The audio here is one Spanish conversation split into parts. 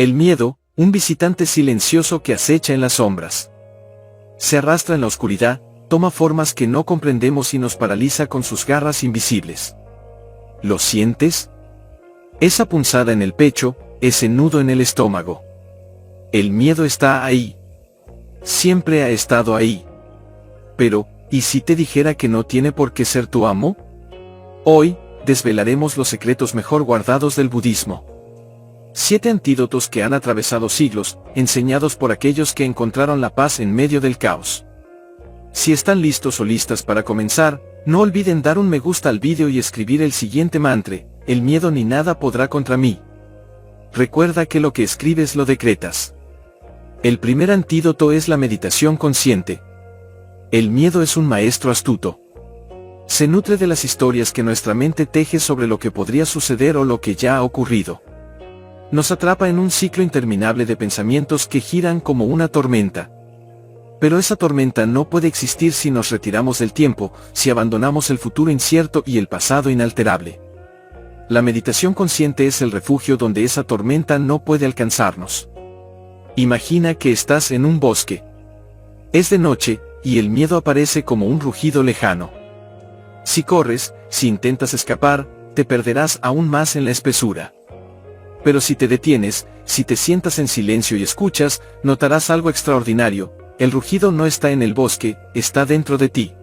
El miedo, un visitante silencioso que acecha en las sombras. Se arrastra en la oscuridad, toma formas que no comprendemos y nos paraliza con sus garras invisibles. ¿Lo sientes? Esa punzada en el pecho, ese nudo en el estómago. El miedo está ahí. Siempre ha estado ahí. Pero, ¿y si te dijera que no tiene por qué ser tu amo? Hoy, desvelaremos los secretos mejor guardados del budismo. 7 antídotos que han atravesado siglos, enseñados por aquellos que encontraron la paz en medio del caos. Si están listos o listas para comenzar, no olviden dar un me gusta al vídeo y escribir el siguiente mantra: el miedo ni nada podrá contra mí. Recuerda que lo que escribes lo decretas. El primer antídoto es la meditación consciente. El miedo es un maestro astuto. Se nutre de las historias que nuestra mente teje sobre lo que podría suceder o lo que ya ha ocurrido. Nos atrapa en un ciclo interminable de pensamientos que giran como una tormenta. Pero esa tormenta no puede existir si nos retiramos del tiempo, si abandonamos el futuro incierto y el pasado inalterable. La meditación consciente es el refugio donde esa tormenta no puede alcanzarnos. Imagina que estás en un bosque. Es de noche, y el miedo aparece como un rugido lejano. Si corres, si intentas escapar, te perderás aún más en la espesura. Pero si te detienes, si te sientas en silencio y escuchas, notarás algo extraordinario: el rugido no está en el bosque, está dentro de ti.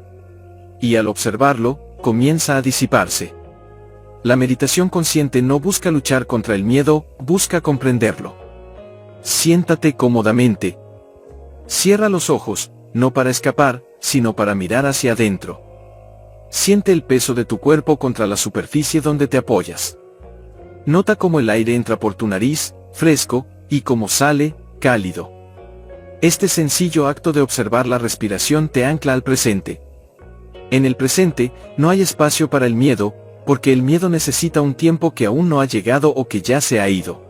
Y al observarlo, comienza a disiparse. La meditación consciente no busca luchar contra el miedo, busca comprenderlo. Siéntate cómodamente. Cierra los ojos, no para escapar, sino para mirar hacia adentro. Siente el peso de tu cuerpo contra la superficie donde te apoyas. Nota cómo el aire entra por tu nariz, fresco, y cómo sale, cálido. Este sencillo acto de observar la respiración te ancla al presente. En el presente, no hay espacio para el miedo, porque el miedo necesita un tiempo que aún no ha llegado o que ya se ha ido.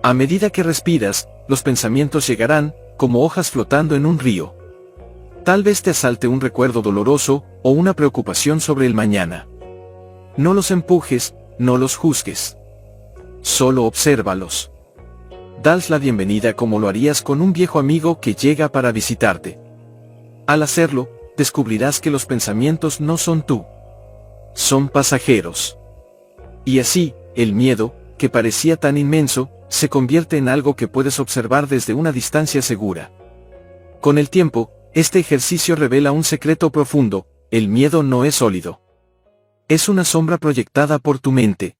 A medida que respiras, los pensamientos llegarán, como hojas flotando en un río. Tal vez te asalte un recuerdo doloroso, o una preocupación sobre el mañana. No los empujes, no los juzgues. Solo obsérvalos. Dales la bienvenida como lo harías con un viejo amigo que llega para visitarte. Al hacerlo, descubrirás que los pensamientos no son tú. Son pasajeros. Y así, el miedo, que parecía tan inmenso, se convierte en algo que puedes observar desde una distancia segura. Con el tiempo, este ejercicio revela un secreto profundo: el miedo no es sólido. Es una sombra proyectada por tu mente.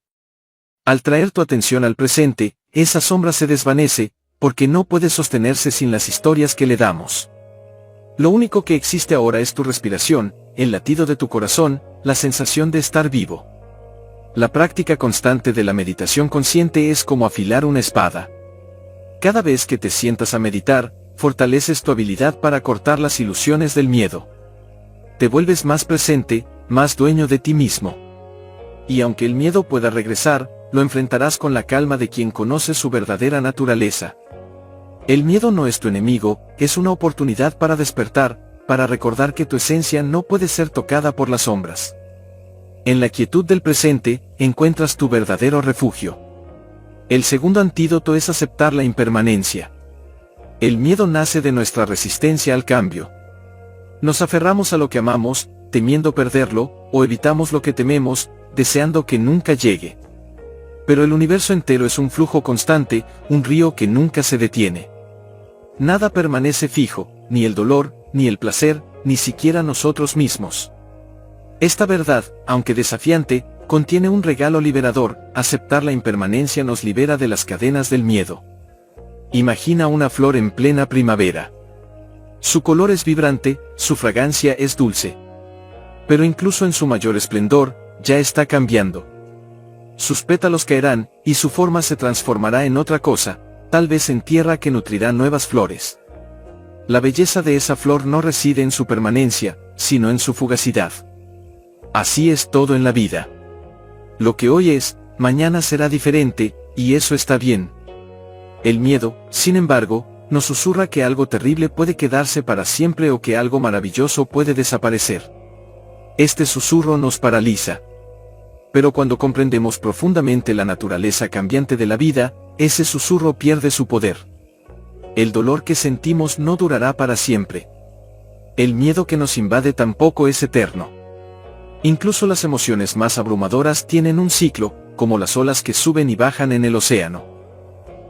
Al traer tu atención al presente, esa sombra se desvanece, porque no puede sostenerse sin las historias que le damos. Lo único que existe ahora es tu respiración, el latido de tu corazón, la sensación de estar vivo. La práctica constante de la meditación consciente es como afilar una espada. Cada vez que te sientas a meditar, fortaleces tu habilidad para cortar las ilusiones del miedo. Te vuelves más presente, más dueño de ti mismo. Y aunque el miedo pueda regresar, lo enfrentarás con la calma de quien conoce su verdadera naturaleza. El miedo no es tu enemigo, es una oportunidad para despertar, para recordar que tu esencia no puede ser tocada por las sombras. En la quietud del presente, encuentras tu verdadero refugio. El segundo antídoto es aceptar la impermanencia. El miedo nace de nuestra resistencia al cambio. Nos aferramos a lo que amamos, temiendo perderlo, o evitamos lo que tememos, deseando que nunca llegue. Pero el universo entero es un flujo constante, un río que nunca se detiene. Nada permanece fijo, ni el dolor, ni el placer, ni siquiera nosotros mismos. Esta verdad, aunque desafiante, contiene un regalo liberador: aceptar la impermanencia nos libera de las cadenas del miedo. Imagina una flor en plena primavera. Su color es vibrante, su fragancia es dulce. Pero incluso en su mayor esplendor, ya está cambiando. Sus pétalos caerán, y su forma se transformará en otra cosa, tal vez en tierra que nutrirá nuevas flores. La belleza de esa flor no reside en su permanencia, sino en su fugacidad. Así es todo en la vida. Lo que hoy es, mañana será diferente, y eso está bien. El miedo, sin embargo, nos susurra que algo terrible puede quedarse para siempre o que algo maravilloso puede desaparecer. Este susurro nos paraliza. Pero cuando comprendemos profundamente la naturaleza cambiante de la vida, ese susurro pierde su poder. El dolor que sentimos no durará para siempre. El miedo que nos invade tampoco es eterno. Incluso las emociones más abrumadoras tienen un ciclo, como las olas que suben y bajan en el océano.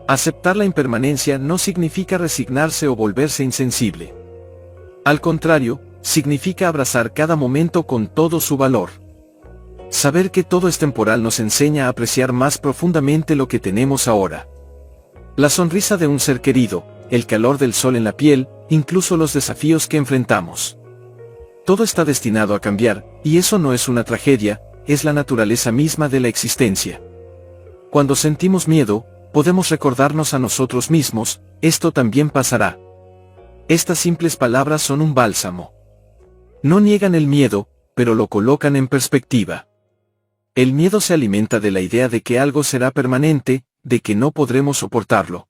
Aceptar la impermanencia no significa resignarse o volverse insensible. Al contrario, significa abrazar cada momento con todo su valor. Saber que todo es temporal nos enseña a apreciar más profundamente lo que tenemos ahora. La sonrisa de un ser querido, el calor del sol en la piel, incluso los desafíos que enfrentamos. Todo está destinado a cambiar, y eso no es una tragedia, es la naturaleza misma de la existencia. Cuando sentimos miedo, podemos recordarnos a nosotros mismos, esto también pasará. Estas simples palabras son un bálsamo. No niegan el miedo, pero lo colocan en perspectiva. El miedo se alimenta de la idea de que algo será permanente, de que no podremos soportarlo.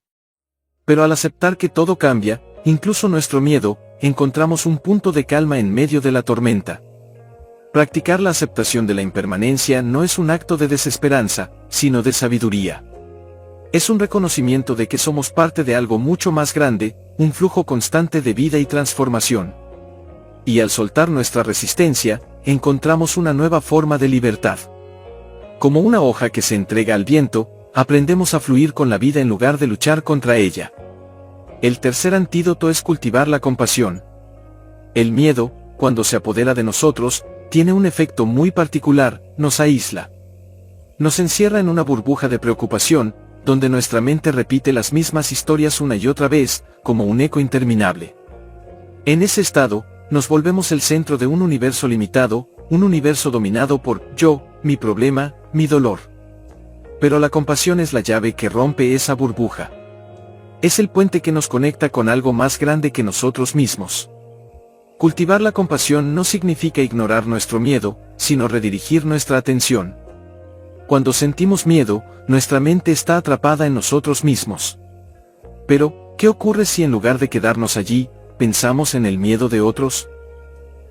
Pero al aceptar que todo cambia, incluso nuestro miedo, encontramos un punto de calma en medio de la tormenta. Practicar la aceptación de la impermanencia no es un acto de desesperanza, sino de sabiduría. Es un reconocimiento de que somos parte de algo mucho más grande, un flujo constante de vida y transformación. Y al soltar nuestra resistencia, encontramos una nueva forma de libertad. Como una hoja que se entrega al viento, aprendemos a fluir con la vida en lugar de luchar contra ella. El tercer antídoto es cultivar la compasión. El miedo, cuando se apodera de nosotros, tiene un efecto muy particular, nos aísla. Nos encierra en una burbuja de preocupación, donde nuestra mente repite las mismas historias una y otra vez, como un eco interminable. En ese estado, nos volvemos el centro de un universo limitado, un universo dominado por yo, mi problema, mi dolor. Pero la compasión es la llave que rompe esa burbuja. Es el puente que nos conecta con algo más grande que nosotros mismos. Cultivar la compasión no significa ignorar nuestro miedo, sino redirigir nuestra atención. Cuando sentimos miedo, nuestra mente está atrapada en nosotros mismos. Pero, ¿qué ocurre si en lugar de quedarnos allí, pensamos en el miedo de otros?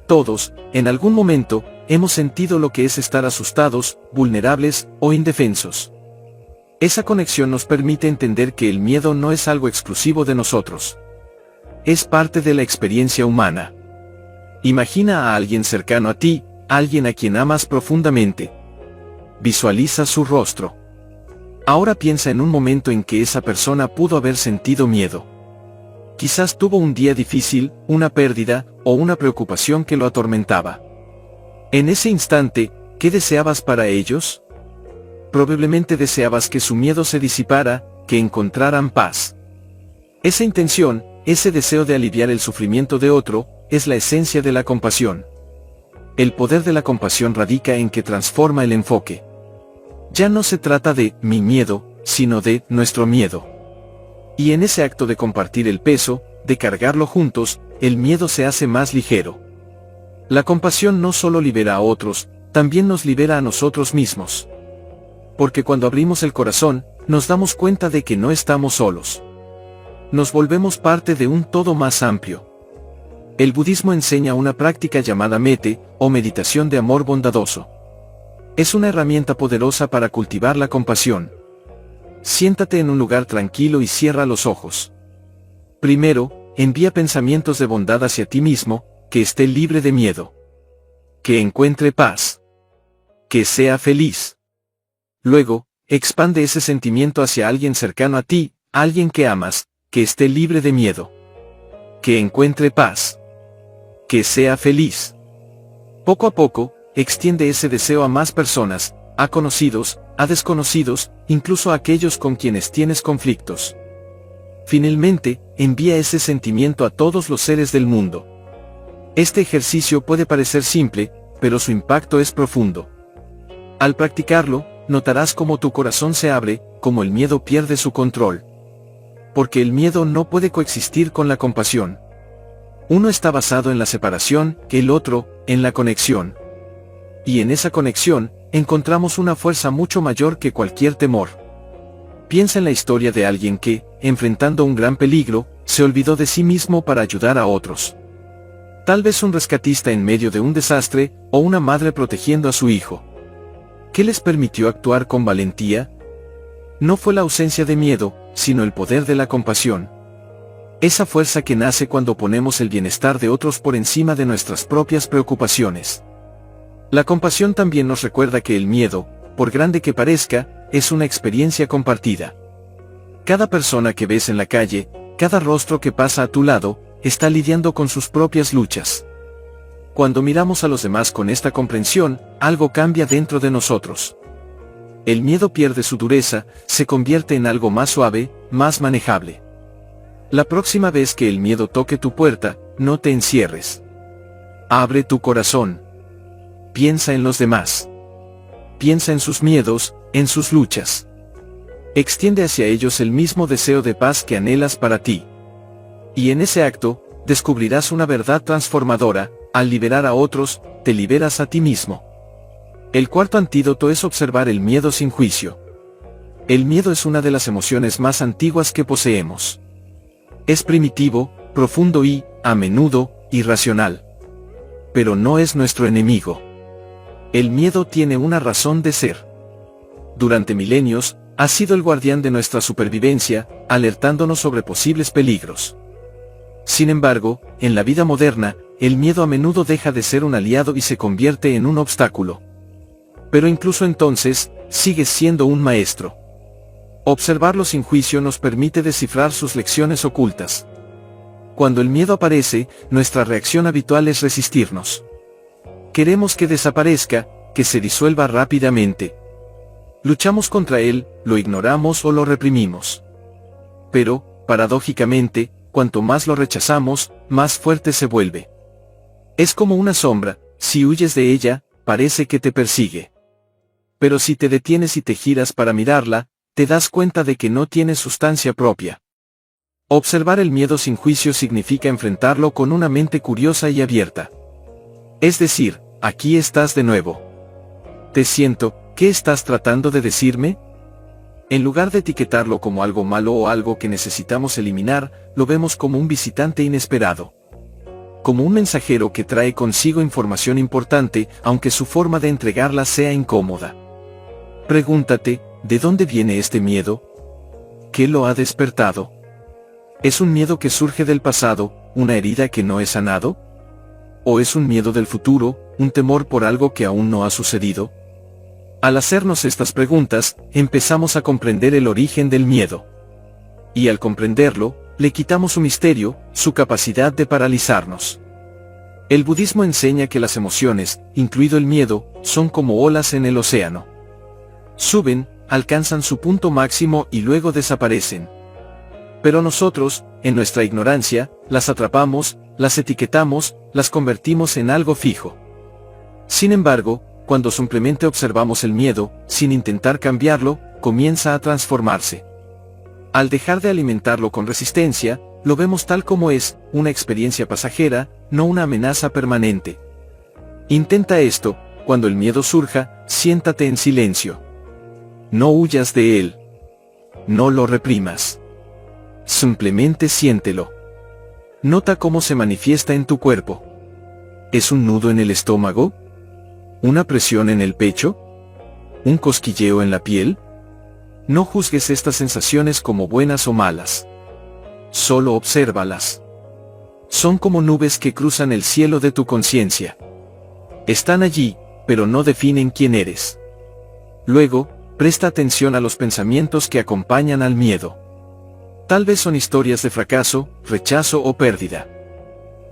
Todos, en algún momento, hemos sentido lo que es estar asustados, vulnerables o indefensos. Esa conexión nos permite entender que el miedo no es algo exclusivo de nosotros. Es parte de la experiencia humana. Imagina a alguien cercano a ti, alguien a quien amas profundamente. Visualiza su rostro. Ahora piensa en un momento en que esa persona pudo haber sentido miedo. Quizás tuvo un día difícil, una pérdida, o una preocupación que lo atormentaba. En ese instante, ¿qué deseabas para ellos? Probablemente deseabas que su miedo se disipara, que encontraran paz. Esa intención, ese deseo de aliviar el sufrimiento de otro, es la esencia de la compasión. El poder de la compasión radica en que transforma el enfoque. Ya no se trata de mi miedo, sino de nuestro miedo. Y en ese acto de compartir el peso, de cargarlo juntos, el miedo se hace más ligero. La compasión no solo libera a otros, también nos libera a nosotros mismos. Porque cuando abrimos el corazón, nos damos cuenta de que no estamos solos. Nos volvemos parte de un todo más amplio. El budismo enseña una práctica llamada mete, o meditación de amor bondadoso. Es una herramienta poderosa para cultivar la compasión. Siéntate en un lugar tranquilo y cierra los ojos. Primero, envía pensamientos de bondad hacia ti mismo, que esté libre de miedo. Que encuentre paz. Que sea feliz. Luego, expande ese sentimiento hacia alguien cercano a ti, alguien que amas, que esté libre de miedo. Que encuentre paz. Que sea feliz. Poco a poco, extiende ese deseo a más personas, a conocidos, a desconocidos, incluso a aquellos con quienes tienes conflictos. Finalmente, envía ese sentimiento a todos los seres del mundo. Este ejercicio puede parecer simple, pero su impacto es profundo. Al practicarlo, notarás cómo tu corazón se abre, cómo el miedo pierde su control. Porque el miedo no puede coexistir con la compasión. Uno está basado en la separación, el otro, en la conexión. Y en esa conexión, encontramos una fuerza mucho mayor que cualquier temor. Piensa en la historia de alguien que, enfrentando un gran peligro, se olvidó de sí mismo para ayudar a otros. Tal vez un rescatista en medio de un desastre, o una madre protegiendo a su hijo. ¿Qué les permitió actuar con valentía? No fue la ausencia de miedo, sino el poder de la compasión. Esa fuerza que nace cuando ponemos el bienestar de otros por encima de nuestras propias preocupaciones. La compasión también nos recuerda que el miedo, por grande que parezca, es una experiencia compartida. Cada persona que ves en la calle, cada rostro que pasa a tu lado, está lidiando con sus propias luchas. Cuando miramos a los demás con esta comprensión, algo cambia dentro de nosotros. El miedo pierde su dureza, se convierte en algo más suave, más manejable. La próxima vez que el miedo toque tu puerta, no te encierres. Abre tu corazón. Piensa en los demás. Piensa en sus miedos, en sus luchas. Extiende hacia ellos el mismo deseo de paz que anhelas para ti. Y en ese acto, descubrirás una verdad transformadora: al liberar a otros, te liberas a ti mismo. El cuarto antídoto es observar el miedo sin juicio. El miedo es una de las emociones más antiguas que poseemos. Es primitivo, profundo y, a menudo, irracional. Pero no es nuestro enemigo. El miedo tiene una razón de ser. Durante milenios, ha sido el guardián de nuestra supervivencia, alertándonos sobre posibles peligros. Sin embargo, en la vida moderna, el miedo a menudo deja de ser un aliado y se convierte en un obstáculo. Pero incluso entonces, sigue siendo un maestro. Observarlo sin juicio nos permite descifrar sus lecciones ocultas. Cuando el miedo aparece, nuestra reacción habitual es resistirnos. Queremos que desaparezca, que se disuelva rápidamente. Luchamos contra él, lo ignoramos o lo reprimimos. Pero, paradójicamente, cuanto más lo rechazamos, más fuerte se vuelve. Es como una sombra: si huyes de ella, parece que te persigue. Pero si te detienes y te giras para mirarla, te das cuenta de que no tiene sustancia propia. Observar el miedo sin juicio significa enfrentarlo con una mente curiosa y abierta. Es decir, aquí estás de nuevo. Te siento, ¿qué estás tratando de decirme? En lugar de etiquetarlo como algo malo o algo que necesitamos eliminar, lo vemos como un visitante inesperado. Como un mensajero que trae consigo información importante, aunque su forma de entregarla sea incómoda. Pregúntate, ¿de dónde viene este miedo? ¿Qué lo ha despertado? ¿Es un miedo que surge del pasado, una herida que no he sanado? ¿O es un miedo del futuro, un temor por algo que aún no ha sucedido? Al hacernos estas preguntas, empezamos a comprender el origen del miedo. Y al comprenderlo, le quitamos su misterio, su capacidad de paralizarnos. El budismo enseña que las emociones, incluido el miedo, son como olas en el océano. Suben, alcanzan su punto máximo y luego desaparecen. Pero nosotros, en nuestra ignorancia, las atrapamos, las etiquetamos, las convertimos en algo fijo. Sin embargo, cuando simplemente observamos el miedo, sin intentar cambiarlo, comienza a transformarse. Al dejar de alimentarlo con resistencia, lo vemos tal como es, una experiencia pasajera, no una amenaza permanente. Intenta esto: cuando el miedo surja, siéntate en silencio. No huyas de él. No lo reprimas. Simplemente siéntelo. Nota cómo se manifiesta en tu cuerpo. ¿Es un nudo en el estómago? ¿Una presión en el pecho? ¿Un cosquilleo en la piel? No juzgues estas sensaciones como buenas o malas. Solo obsérvalas. Son como nubes que cruzan el cielo de tu conciencia. Están allí, pero no definen quién eres. Luego, presta atención a los pensamientos que acompañan al miedo. Tal vez son historias de fracaso, rechazo o pérdida.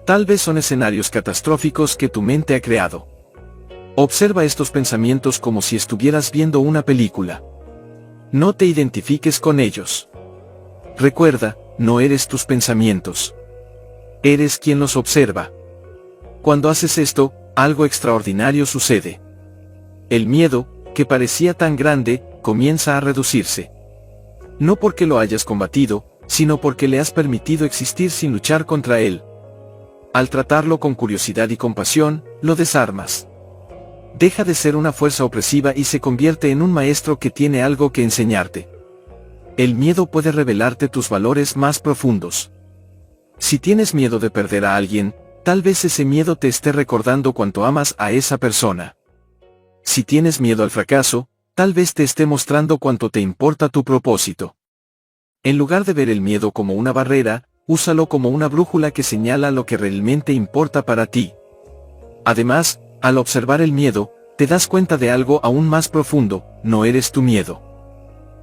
Tal vez son escenarios catastróficos que tu mente ha creado. Observa estos pensamientos como si estuvieras viendo una película. No te identifiques con ellos. Recuerda, no eres tus pensamientos. Eres quien los observa. Cuando haces esto, algo extraordinario sucede. El miedo, que parecía tan grande, comienza a reducirse. No porque lo hayas combatido, sino porque le has permitido existir sin luchar contra él. Al tratarlo con curiosidad y compasión, lo desarmas. Deja de ser una fuerza opresiva y se convierte en un maestro que tiene algo que enseñarte. El miedo puede revelarte tus valores más profundos. Si tienes miedo de perder a alguien, tal vez ese miedo te esté recordando cuánto amas a esa persona. Si tienes miedo al fracaso, tal vez te esté mostrando cuánto te importa tu propósito. En lugar de ver el miedo como una barrera, úsalo como una brújula que señala lo que realmente importa para ti. Además, al observar el miedo, te das cuenta de algo aún más profundo: no eres tu miedo.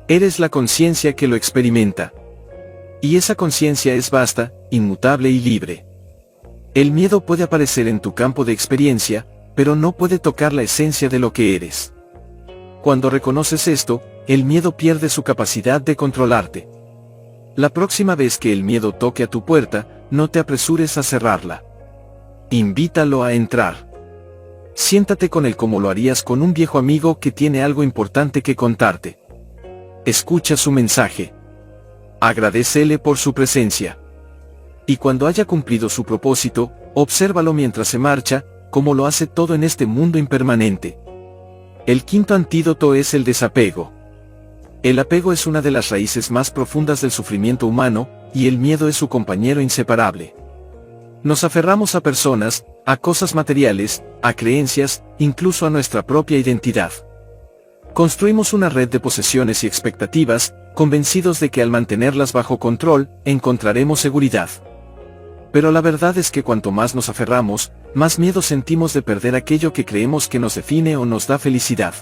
Eres la conciencia que lo experimenta. Y esa conciencia es vasta, inmutable y libre. El miedo puede aparecer en tu campo de experiencia, pero no puede tocar la esencia de lo que eres. Cuando reconoces esto, el miedo pierde su capacidad de controlarte. La próxima vez que el miedo toque a tu puerta, no te apresures a cerrarla. Invítalo a entrar. Siéntate con él como lo harías con un viejo amigo que tiene algo importante que contarte. Escucha su mensaje. Agradécele por su presencia. Y cuando haya cumplido su propósito, obsérvalo mientras se marcha, como lo hace todo en este mundo impermanente. El quinto antídoto es el desapego. El apego es una de las raíces más profundas del sufrimiento humano, y el miedo es su compañero inseparable. Nos aferramos a personas, a cosas materiales, a creencias, incluso a nuestra propia identidad. Construimos una red de posesiones y expectativas, convencidos de que al mantenerlas bajo control, encontraremos seguridad. Pero la verdad es que cuanto más nos aferramos, más miedo sentimos de perder aquello que creemos que nos define o nos da felicidad.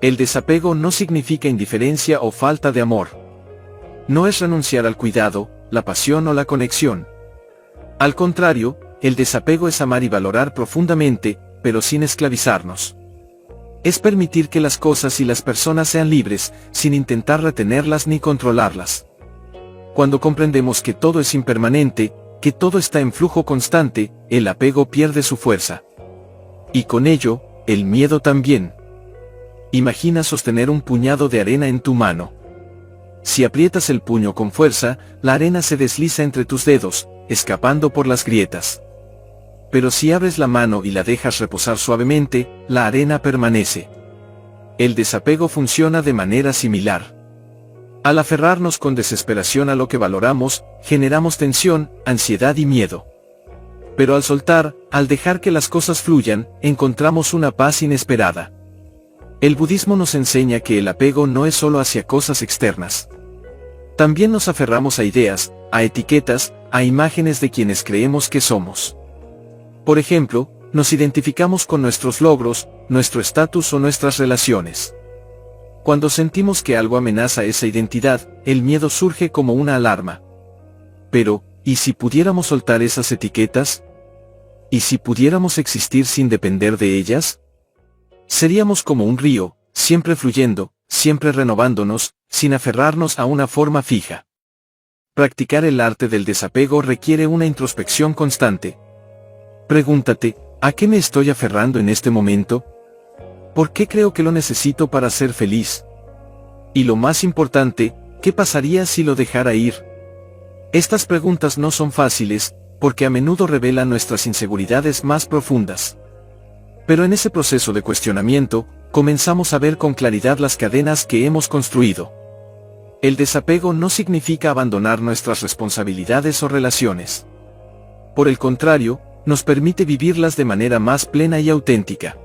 El desapego no significa indiferencia o falta de amor. No es renunciar al cuidado, la pasión o la conexión. Al contrario, el desapego es amar y valorar profundamente, pero sin esclavizarnos. Es permitir que las cosas y las personas sean libres, sin intentar retenerlas ni controlarlas. Cuando comprendemos que todo es impermanente, que todo está en flujo constante, el apego pierde su fuerza. Y con ello, el miedo también. Imagina sostener un puñado de arena en tu mano. Si aprietas el puño con fuerza, la arena se desliza entre tus dedos, escapando por las grietas. Pero si abres la mano y la dejas reposar suavemente, la arena permanece. El desapego funciona de manera similar. Al aferrarnos con desesperación a lo que valoramos, generamos tensión, ansiedad y miedo. Pero al soltar, al dejar que las cosas fluyan, encontramos una paz inesperada. El budismo nos enseña que el apego no es solo hacia cosas externas. También nos aferramos a ideas, a etiquetas, a imágenes de quienes creemos que somos. Por ejemplo, nos identificamos con nuestros logros, nuestro estatus o nuestras relaciones. Cuando sentimos que algo amenaza esa identidad, el miedo surge como una alarma. Pero, ¿y si pudiéramos soltar esas etiquetas? ¿Y si pudiéramos existir sin depender de ellas? Seríamos como un río, siempre fluyendo, siempre renovándonos, sin aferrarnos a una forma fija. Practicar el arte del desapego requiere una introspección constante. Pregúntate, ¿a qué me estoy aferrando en este momento? ¿Por qué creo que lo necesito para ser feliz? Y lo más importante, ¿qué pasaría si lo dejara ir? Estas preguntas no son fáciles, porque a menudo revelan nuestras inseguridades más profundas. Pero en ese proceso de cuestionamiento, comenzamos a ver con claridad las cadenas que hemos construido. El desapego no significa abandonar nuestras responsabilidades o relaciones. Por el contrario, nos permite vivirlas de manera más plena y auténtica.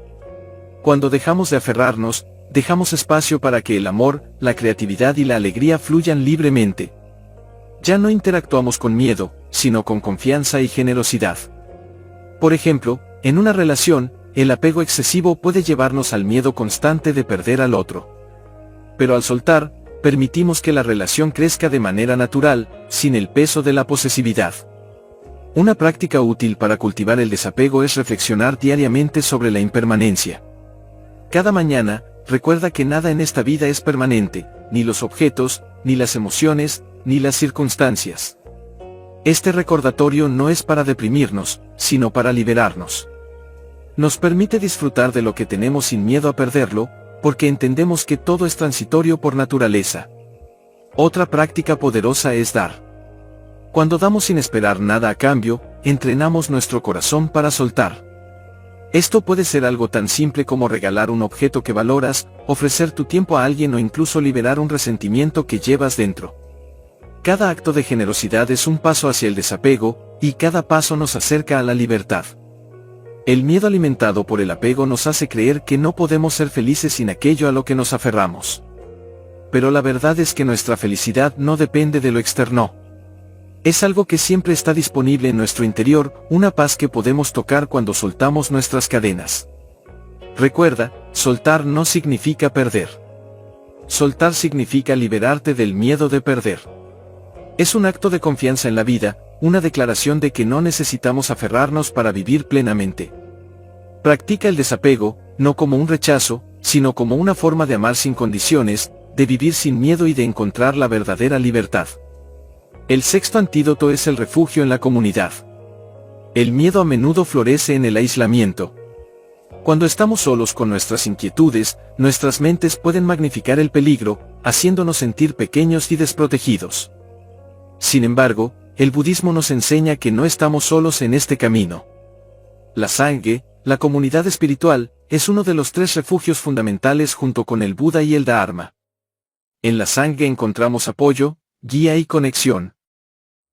Cuando dejamos de aferrarnos, dejamos espacio para que el amor, la creatividad y la alegría fluyan libremente. Ya no interactuamos con miedo, sino con confianza y generosidad. Por ejemplo, en una relación, el apego excesivo puede llevarnos al miedo constante de perder al otro. Pero al soltar, permitimos que la relación crezca de manera natural, sin el peso de la posesividad. Una práctica útil para cultivar el desapego es reflexionar diariamente sobre la impermanencia. Cada mañana, recuerda que nada en esta vida es permanente, ni los objetos, ni las emociones, ni las circunstancias. Este recordatorio no es para deprimirnos, sino para liberarnos. Nos permite disfrutar de lo que tenemos sin miedo a perderlo, porque entendemos que todo es transitorio por naturaleza. Otra práctica poderosa es dar. Cuando damos sin esperar nada a cambio, entrenamos nuestro corazón para soltar. Esto puede ser algo tan simple como regalar un objeto que valoras, ofrecer tu tiempo a alguien o incluso liberar un resentimiento que llevas dentro. Cada acto de generosidad es un paso hacia el desapego, y cada paso nos acerca a la libertad. El miedo alimentado por el apego nos hace creer que no podemos ser felices sin aquello a lo que nos aferramos. Pero la verdad es que nuestra felicidad no depende de lo externo. Es algo que siempre está disponible en nuestro interior, una paz que podemos tocar cuando soltamos nuestras cadenas. Recuerda, soltar no significa perder. Soltar significa liberarte del miedo de perder. Es un acto de confianza en la vida, una declaración de que no necesitamos aferrarnos para vivir plenamente. Practica el desapego, no como un rechazo, sino como una forma de amar sin condiciones, de vivir sin miedo y de encontrar la verdadera libertad. El sexto antídoto es el refugio en la comunidad. El miedo a menudo florece en el aislamiento. Cuando estamos solos con nuestras inquietudes, nuestras mentes pueden magnificar el peligro, haciéndonos sentir pequeños y desprotegidos. Sin embargo, el budismo nos enseña que no estamos solos en este camino. La Sangha, la comunidad espiritual, es uno de los 3 refugios fundamentales junto con el Buda y el Dharma. En la Sangha encontramos apoyo, guía y conexión.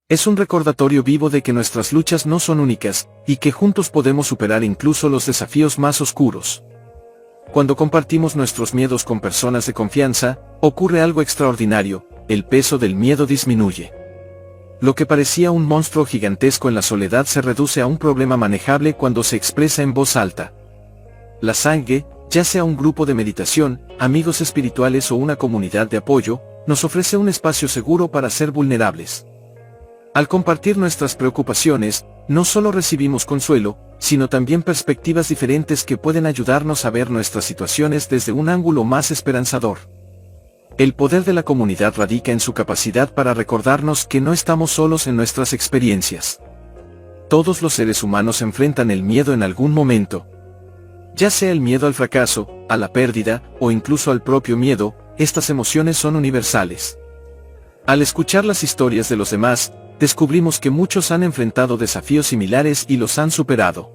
Es un recordatorio vivo de que nuestras luchas no son únicas, y que juntos podemos superar incluso los desafíos más oscuros. Cuando compartimos nuestros miedos con personas de confianza, ocurre algo extraordinario, el peso del miedo disminuye. Lo que parecía un monstruo gigantesco en la soledad se reduce a un problema manejable cuando se expresa en voz alta. La Sangha, ya sea un grupo de meditación, amigos espirituales o una comunidad de apoyo, nos ofrece un espacio seguro para ser vulnerables. Al compartir nuestras preocupaciones, no solo recibimos consuelo, sino también perspectivas diferentes que pueden ayudarnos a ver nuestras situaciones desde un ángulo más esperanzador. El poder de la comunidad radica en su capacidad para recordarnos que no estamos solos en nuestras experiencias. Todos los seres humanos enfrentan el miedo en algún momento. Ya sea el miedo al fracaso, a la pérdida, o incluso al propio miedo, estas emociones son universales. Al escuchar las historias de los demás, descubrimos que muchos han enfrentado desafíos similares y los han superado.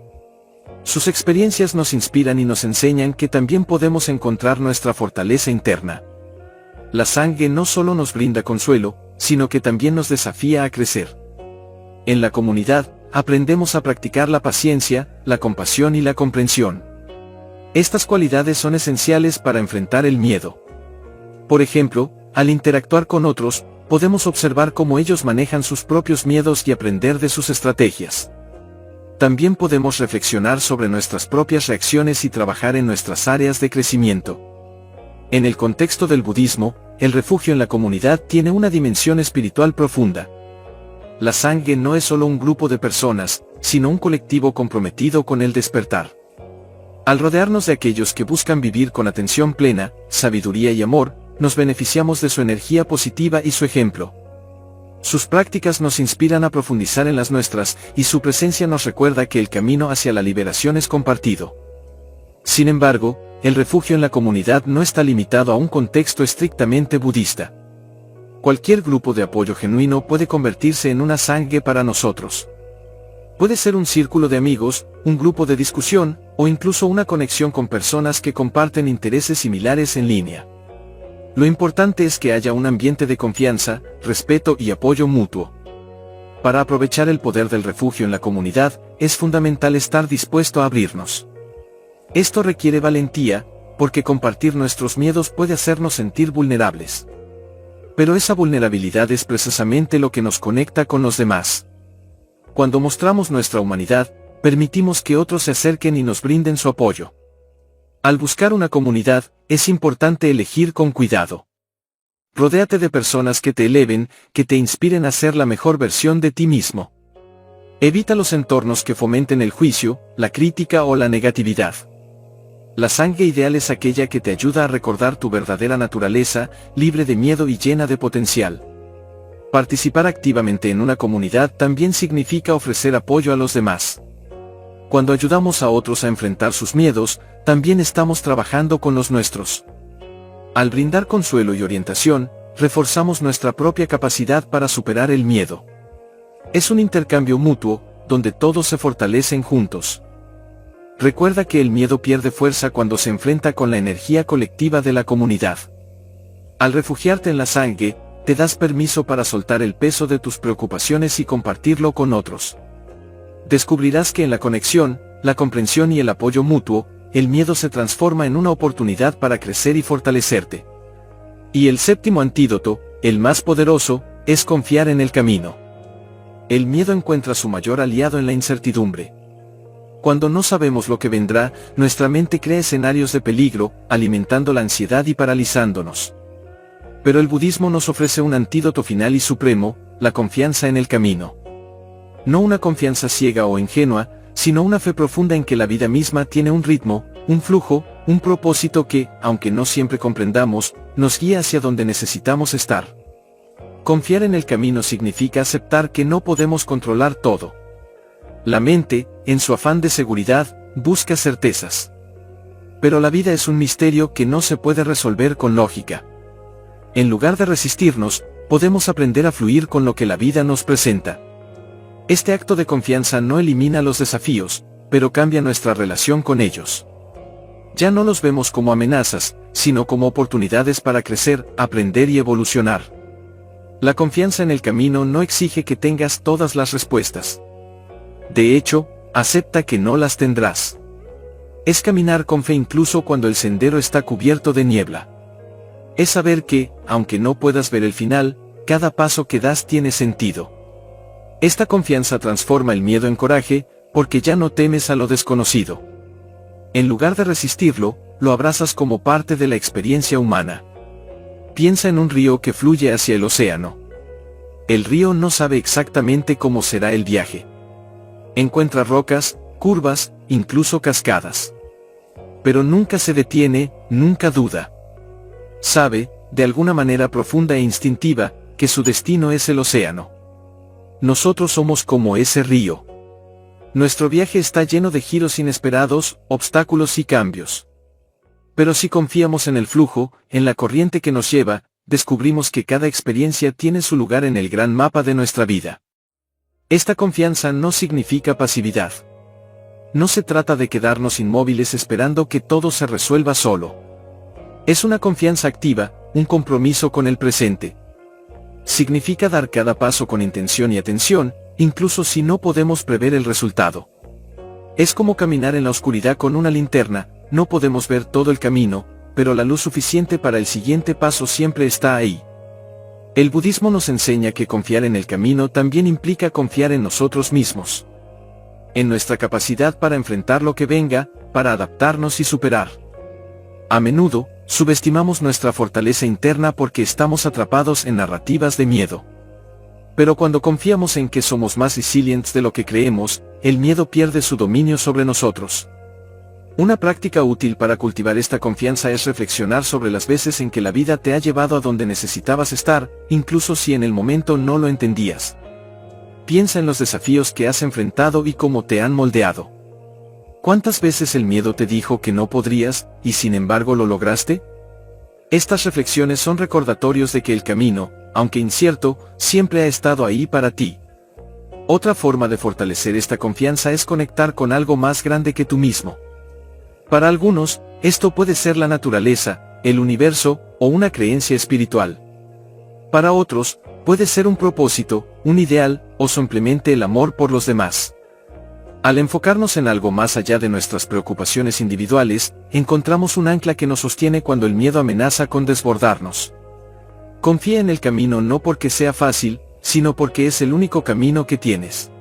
Sus experiencias nos inspiran y nos enseñan que también podemos encontrar nuestra fortaleza interna. La Sangha no solo nos brinda consuelo, sino que también nos desafía a crecer. En la comunidad, aprendemos a practicar la paciencia, la compasión y la comprensión. Estas cualidades son esenciales para enfrentar el miedo. Por ejemplo, al interactuar con otros, podemos observar cómo ellos manejan sus propios miedos y aprender de sus estrategias. También podemos reflexionar sobre nuestras propias reacciones y trabajar en nuestras áreas de crecimiento. En el contexto del budismo, el refugio en la comunidad tiene una dimensión espiritual profunda. La Sangha no es solo un grupo de personas, sino un colectivo comprometido con el despertar. Al rodearnos de aquellos que buscan vivir con atención plena, sabiduría y amor, nos beneficiamos de su energía positiva y su ejemplo. Sus prácticas nos inspiran a profundizar en las nuestras, y su presencia nos recuerda que el camino hacia la liberación es compartido. Sin embargo, el refugio en la comunidad no está limitado a un contexto estrictamente budista. Cualquier grupo de apoyo genuino puede convertirse en una Sangha para nosotros. Puede ser un círculo de amigos, un grupo de discusión, o incluso una conexión con personas que comparten intereses similares en línea. Lo importante es que haya un ambiente de confianza, respeto y apoyo mutuo. Para aprovechar el poder del refugio en la comunidad, es fundamental estar dispuesto a abrirnos. Esto requiere valentía, porque compartir nuestros miedos puede hacernos sentir vulnerables. Pero esa vulnerabilidad es precisamente lo que nos conecta con los demás. Cuando mostramos nuestra humanidad, permitimos que otros se acerquen y nos brinden su apoyo. Al buscar una comunidad, es importante elegir con cuidado. Rodéate de personas que te eleven, que te inspiren a ser la mejor versión de ti mismo. Evita los entornos que fomenten el juicio, la crítica o la negatividad. La Sangha ideal es aquella que te ayuda a recordar tu verdadera naturaleza, libre de miedo y llena de potencial. Participar activamente en una comunidad también significa ofrecer apoyo a los demás. Cuando ayudamos a otros a enfrentar sus miedos, también estamos trabajando con los nuestros. Al brindar consuelo y orientación, reforzamos nuestra propia capacidad para superar el miedo. Es un intercambio mutuo, donde todos se fortalecen juntos. Recuerda que el miedo pierde fuerza cuando se enfrenta con la energía colectiva de la comunidad. Al refugiarte en la Sangha, te das permiso para soltar el peso de tus preocupaciones y compartirlo con otros. Descubrirás que en la conexión, la comprensión y el apoyo mutuo, el miedo se transforma en una oportunidad para crecer y fortalecerte. Y el séptimo antídoto, el más poderoso, es confiar en el camino. El miedo encuentra su mayor aliado en la incertidumbre. Cuando no sabemos lo que vendrá, nuestra mente crea escenarios de peligro, alimentando la ansiedad y paralizándonos. Pero el budismo nos ofrece un antídoto final y supremo, la confianza en el camino. No una confianza ciega o ingenua, sino una fe profunda en que la vida misma tiene un ritmo, un flujo, un propósito que, aunque no siempre comprendamos, nos guía hacia donde necesitamos estar. Confiar en el camino significa aceptar que no podemos controlar todo. La mente, en su afán de seguridad, busca certezas. Pero la vida es un misterio que no se puede resolver con lógica. En lugar de resistirnos, podemos aprender a fluir con lo que la vida nos presenta. Este acto de confianza no elimina los desafíos, pero cambia nuestra relación con ellos. Ya no los vemos como amenazas, sino como oportunidades para crecer, aprender y evolucionar. La confianza en el camino no exige que tengas todas las respuestas. De hecho, acepta que no las tendrás. Es caminar con fe incluso cuando el sendero está cubierto de niebla. Es saber que, aunque no puedas ver el final, cada paso que das tiene sentido. Esta confianza transforma el miedo en coraje, porque ya no temes a lo desconocido. En lugar de resistirlo, lo abrazas como parte de la experiencia humana. Piensa en un río que fluye hacia el océano. El río no sabe exactamente cómo será el viaje. Encuentra rocas, curvas, incluso cascadas. Pero nunca se detiene, nunca duda. Sabe, de alguna manera profunda e instintiva, que su destino es el océano. Nosotros somos como ese río. Nuestro viaje está lleno de giros inesperados, obstáculos y cambios. Pero si confiamos en el flujo, en la corriente que nos lleva, descubrimos que cada experiencia tiene su lugar en el gran mapa de nuestra vida. Esta confianza no significa pasividad. No se trata de quedarnos inmóviles esperando que todo se resuelva solo. Es una confianza activa, un compromiso con el presente. Significa dar cada paso con intención y atención, incluso si no podemos prever el resultado. Es como caminar en la oscuridad con una linterna, no podemos ver todo el camino, pero la luz suficiente para el siguiente paso siempre está ahí. El budismo nos enseña que confiar en el camino también implica confiar en nosotros mismos. En nuestra capacidad para enfrentar lo que venga, para adaptarnos y superar. A menudo, subestimamos nuestra fortaleza interna porque estamos atrapados en narrativas de miedo. Pero cuando confiamos en que somos más resilientes de lo que creemos, el miedo pierde su dominio sobre nosotros. Una práctica útil para cultivar esta confianza es reflexionar sobre las veces en que la vida te ha llevado a donde necesitabas estar, incluso si en el momento no lo entendías. Piensa en los desafíos que has enfrentado y cómo te han moldeado. ¿Cuántas veces el miedo te dijo que no podrías, y sin embargo lo lograste? Estas reflexiones son recordatorios de que el camino, aunque incierto, siempre ha estado ahí para ti. Otra forma de fortalecer esta confianza es conectar con algo más grande que tú mismo. Para algunos, esto puede ser la naturaleza, el universo, o una creencia espiritual. Para otros, puede ser un propósito, un ideal, o simplemente el amor por los demás. Al enfocarnos en algo más allá de nuestras preocupaciones individuales, encontramos un ancla que nos sostiene cuando el miedo amenaza con desbordarnos. Confía en el camino no porque sea fácil, sino porque es el único camino que tienes.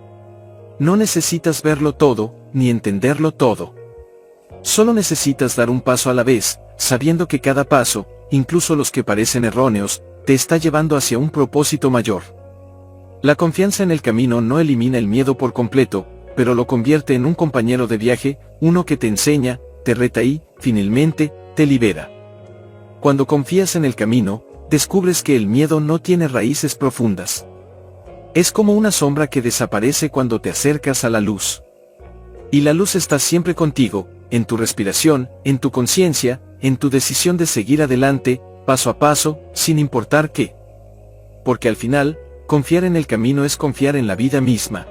No necesitas verlo todo, ni entenderlo todo. Solo necesitas dar un paso a la vez, sabiendo que cada paso, incluso los que parecen erróneos, te está llevando hacia un propósito mayor. La confianza en el camino no elimina el miedo por completo, pero lo convierte en un compañero de viaje, uno que te enseña, te reta y, finalmente, te libera. Cuando confías en el camino, descubres que el miedo no tiene raíces profundas. Es como una sombra que desaparece cuando te acercas a la luz. Y la luz está siempre contigo, en tu respiración, en tu conciencia, en tu decisión de seguir adelante, paso a paso, sin importar qué. Porque al final, confiar en el camino es confiar en la vida misma.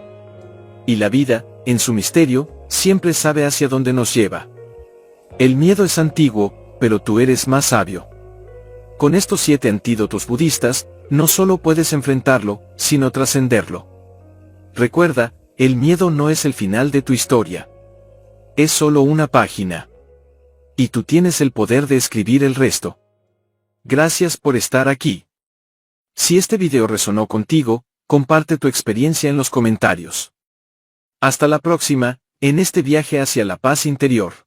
Y la vida, en su misterio, siempre sabe hacia dónde nos lleva. El miedo es antiguo, pero tú eres más sabio. Con estos 7 antídotos budistas, no solo puedes enfrentarlo, sino trascenderlo. Recuerda, el miedo no es el final de tu historia. Es solo una página. Y tú tienes el poder de escribir el resto. Gracias por estar aquí. Si este video resonó contigo, comparte tu experiencia en los comentarios. Hasta la próxima, en este viaje hacia la paz interior.